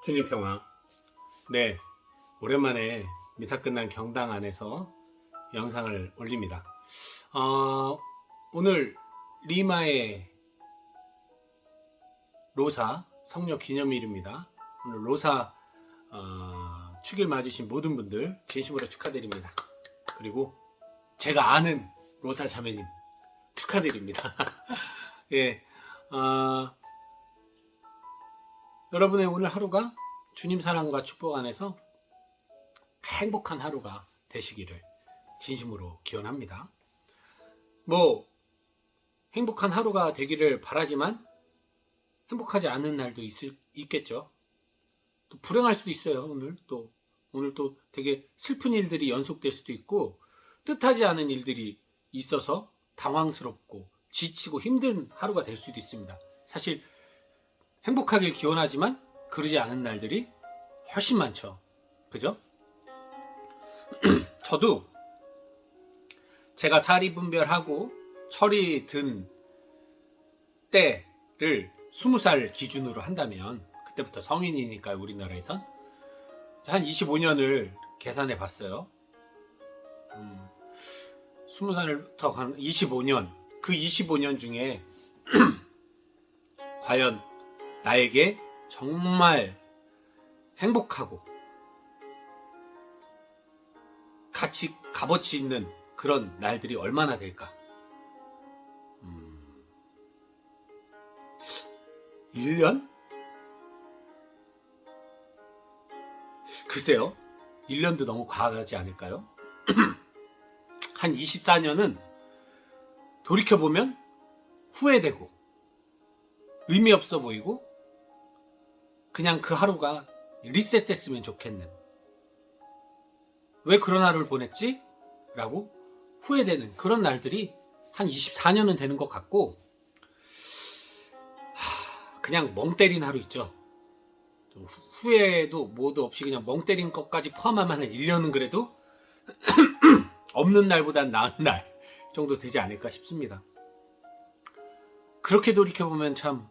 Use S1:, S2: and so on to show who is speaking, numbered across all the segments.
S1: 주님 평화. 네, 오랜만에 미사 끝난 경당 안에서 영상을 올립니다. 오늘 리마의 로사 성묘 기념일입니다. 오늘 로사 축일 맞으신 모든 분들 진심으로 축하드립니다. 그리고 제가 아는 로사 자매님 축하드립니다. 예, 여러분의 오늘 하루가 주님 사랑과 축복 안에서 행복한 하루가 되시기를 진심으로 기원합니다. 행복한 하루가 되기를 바라지만 행복하지 않은 날도 있겠죠. 또 불행할 수도 있어요. 오늘 또 되게 슬픈 일들이 연속될 수도 있고 뜻하지 않은 일들이 있어서 당황스럽고 지치고 힘든 하루가 될 수도 있습니다. 사실 행복하길 기원하지만 그러지 않은 날들이 훨씬 많죠. 그죠? 저도 제가 사리분별하고 철이 든 때를 20살 기준으로 한다면, 그때부터 성인이니까 우리나라에선 한 25년을 계산해 봤어요. 20살부터 한 25년, 그 25년 중에 과연 나에게 정말 행복하고 값어치 있는 그런 날들이 얼마나 될까? 1년? 글쎄요, 1년도 너무 과하지 않을까요? 한 24년은 돌이켜보면 후회되고 의미 없어 보이고 그냥 그 하루가 리셋됐으면 좋겠는, 왜 그런 하루를 보냈지? 라고 후회되는 그런 날들이 한 24년은 되는 것 같고, 그냥 멍 때린 하루 있죠. 후회도 뭐도 없이 그냥 멍 때린 것까지 포함하면 한 1년은 그래도 없는 날보단 나은 날 정도 되지 않을까 싶습니다. 그렇게 돌이켜보면 참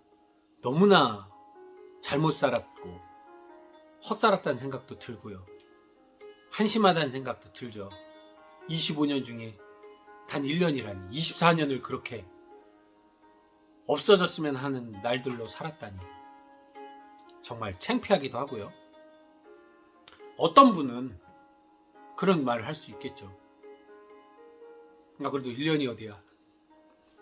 S1: 너무나 잘못 살았고 헛살았다는 생각도 들고요. 한심하다는 생각도 들죠. 25년 중에 단 1년이라니, 24년을 그렇게 없어졌으면 하는 날들로 살았다니 정말 창피하기도 하고요. 어떤 분은 그런 말을 할 수 있겠죠. 그래도 1년이 어디야.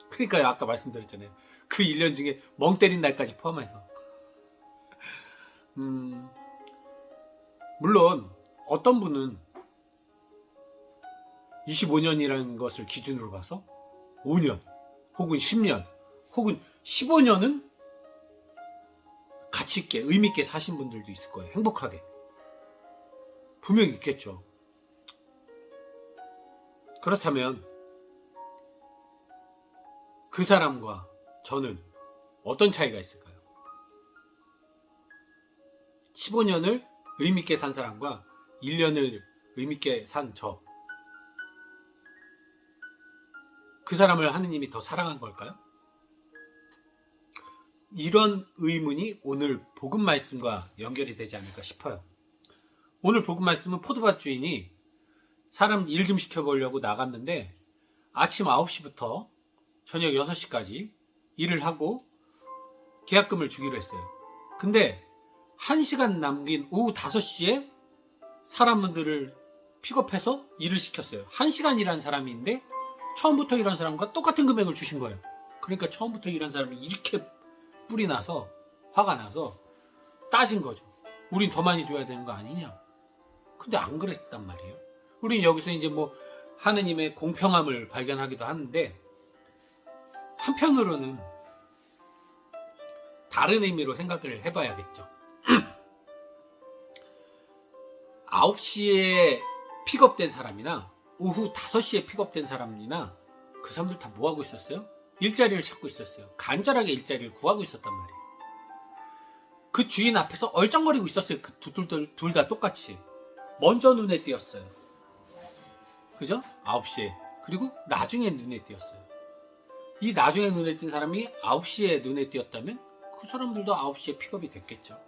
S1: 그러니까 아까 말씀드렸잖아요. 그 1년 중에 멍 때린 날까지 포함해서. 물론 어떤 분은 25년이라는 것을 기준으로 봐서 5년 혹은 10년 혹은 15년은 가치 있게 의미 있게 사신 분들도 있을 거예요. 행복하게. 분명히 있겠죠. 그렇다면 그 사람과 저는 어떤 차이가 있을까요? 15년을 의미 있게 산 사람과 1년을 의미 있게 산 저, 그 사람을 하느님이 더 사랑한 걸까요? 이런 의문이 오늘 복음 말씀과 연결이 되지 않을까 싶어요. 오늘 복음 말씀은 포도밭 주인이 사람 일 좀 시켜보려고 나갔는데 아침 9시부터 저녁 6시까지 일을 하고 계약금을 주기로 했어요. 근데 1시간 남긴 오후 5시에 사람들을 픽업해서 일을 시켰어요. 1시간 일한 사람인데 처음부터 일한 사람과 똑같은 금액을 주신 거예요. 그러니까 처음부터 일한 사람이 이렇게 뿔이 나서 화가 나서 따진 거죠. 우린 더 많이 줘야 되는 거 아니냐. 근데 안 그랬단 말이에요. 우린 여기서 이제 하느님의 공평함을 발견하기도 하는데, 한편으로는 다른 의미로 생각을 해봐야겠죠. 9시에 픽업된 사람이나 오후 5시에 픽업된 사람이나 그 사람들 다 뭐하고 있었어요? 일자리를 찾고 있었어요. 간절하게 일자리를 구하고 있었단 말이에요. 그 주인 앞에서 얼쩡거리고 있었어요. 그 둘 다 똑같이. 먼저 눈에 띄었어요. 그죠? 9시에. 그리고 나중에 눈에 띄었어요. 이 나중에 눈에 띈 사람이 9시에 눈에 띄었다면 그 사람들도 9시에 픽업이 됐겠죠.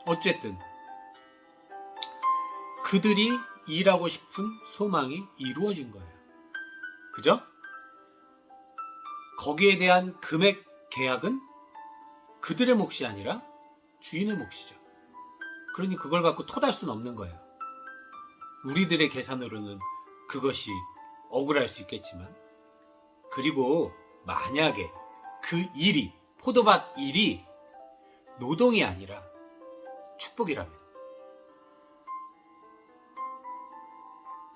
S1: 어쨌든 그들이 일하고 싶은 소망이 이루어진 거예요. 그죠? 거기에 대한 금액 계약은 그들의 몫이 아니라 주인의 몫이죠. 그러니 그걸 갖고 토달 수는 없는 거예요. 우리들의 계산으로는 그것이 억울할 수 있겠지만, 그리고 만약에 그 일이, 포도밭 일이 노동이 아니라 축복이라면,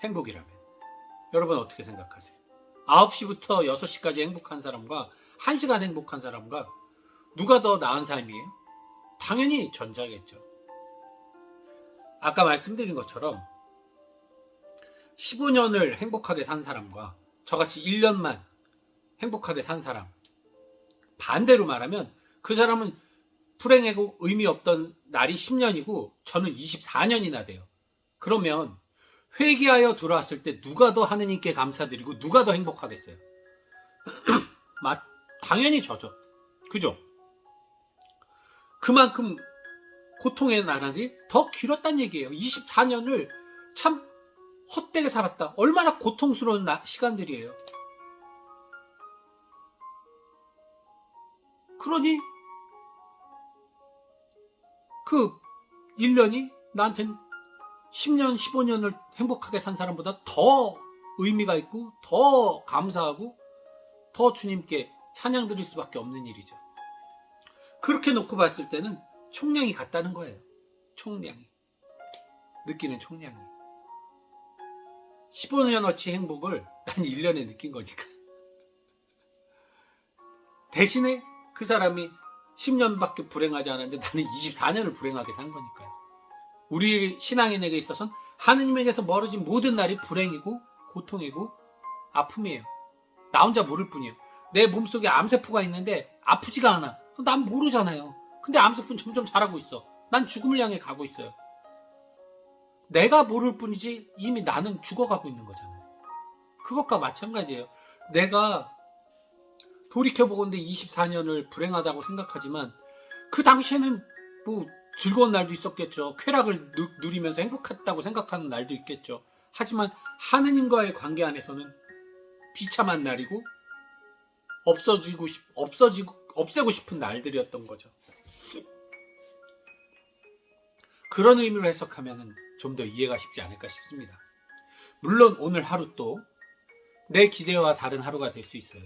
S1: 행복이라면 여러분 어떻게 생각하세요? 9시부터 6시까지 행복한 사람과 1시간 행복한 사람과 누가 더 나은 삶이에요? 당연히 전자겠죠. 아까 말씀드린 것처럼 15년을 행복하게 산 사람과 저같이 1년만 행복하게 산 사람, 반대로 말하면 그 사람은 불행하고 의미 없던 날이 10년이고 저는 24년이나 돼요. 그러면 회개하여 돌아왔을 때 누가 더 하느님께 감사드리고 누가 더 행복하겠어요? 당연히 저죠. 그죠? 그만큼 고통의 나날이 더 길었단 얘기예요. 24년을 참 헛되게 살았다. 얼마나 고통스러운 시간들이에요. 그러니 그 1년이 나한텐 10년, 15년을 행복하게 산 사람보다 더 의미가 있고 더 감사하고 더 주님께 찬양 드릴 수밖에 없는 일이죠. 그렇게 놓고 봤을 때는 총량이 같다는 거예요. 총량이. 느끼는 총량이. 15년어치 행복을 난 1년에 느낀 거니까. 대신에 그 사람이 10년밖에 불행하지 않았는데 나는 24년을 불행하게 산 거니까요. 우리 신앙인에게 있어서는 하느님에게서 멀어진 모든 날이 불행이고 고통이고 아픔이에요. 나 혼자 모를 뿐이에요. 내 몸속에 암세포가 있는데 아프지가 않아. 난 모르잖아요. 근데 암세포는 점점 자라고 있어. 난 죽음을 향해 가고 있어요. 내가 모를 뿐이지 이미 나는 죽어가고 있는 거잖아요. 그것과 마찬가지예요. 내가 돌이켜보건대 24년을 불행하다고 생각하지만 그 당시에는 뭐 즐거운 날도 있었겠죠. 쾌락을 누리면서 행복했다고 생각하는 날도 있겠죠. 하지만 하느님과의 관계 안에서는 비참한 날이고 없애고 싶은 날들이었던 거죠. 그런 의미로 해석하면 좀 더 이해가 쉽지 않을까 싶습니다. 물론 오늘 하루 또 내 기대와 다른 하루가 될 수 있어요.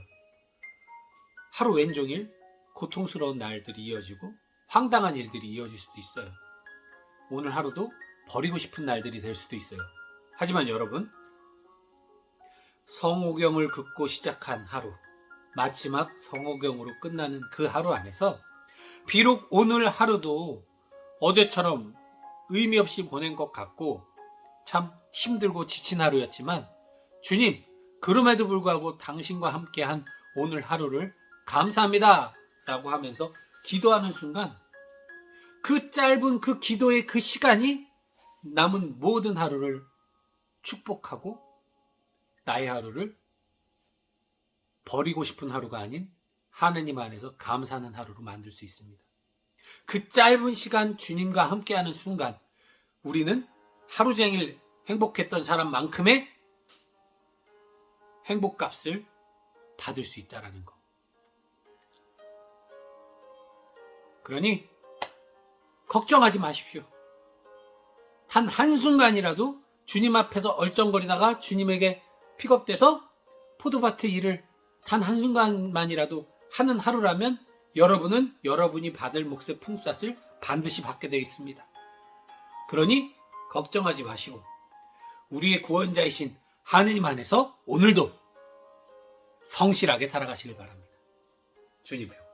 S1: 하루 왼종일 고통스러운 날들이 이어지고 황당한 일들이 이어질 수도 있어요. 오늘 하루도 버리고 싶은 날들이 될 수도 있어요. 하지만 여러분, 성호경을 긋고 시작한 하루, 마지막 성호경으로 끝나는 그 하루 안에서 비록 오늘 하루도 어제처럼 의미 없이 보낸 것 같고 참 힘들고 지친 하루였지만 주님, 그럼에도 불구하고 당신과 함께한 오늘 하루를 감사합니다 라고 하면서 기도하는 순간 그 짧은 그 기도의 그 시간이 남은 모든 하루를 축복하고 나의 하루를 버리고 싶은 하루가 아닌 하느님 안에서 감사하는 하루로 만들 수 있습니다. 그 짧은 시간 주님과 함께하는 순간 우리는 하루 종일 행복했던 사람만큼의 행복값을 받을 수 있다는 거. 그러니 걱정하지 마십시오. 단 한순간이라도 주님 앞에서 얼쩡거리다가 주님에게 픽업돼서 포도밭의 일을 단 한순간만이라도 하는 하루라면 여러분은 여러분이 받을 몫의 품삯을 반드시 받게 되어 있습니다. 그러니 걱정하지 마시고 우리의 구원자이신 하느님 안에서 오늘도 성실하게 살아가시길 바랍니다. 주님 배워.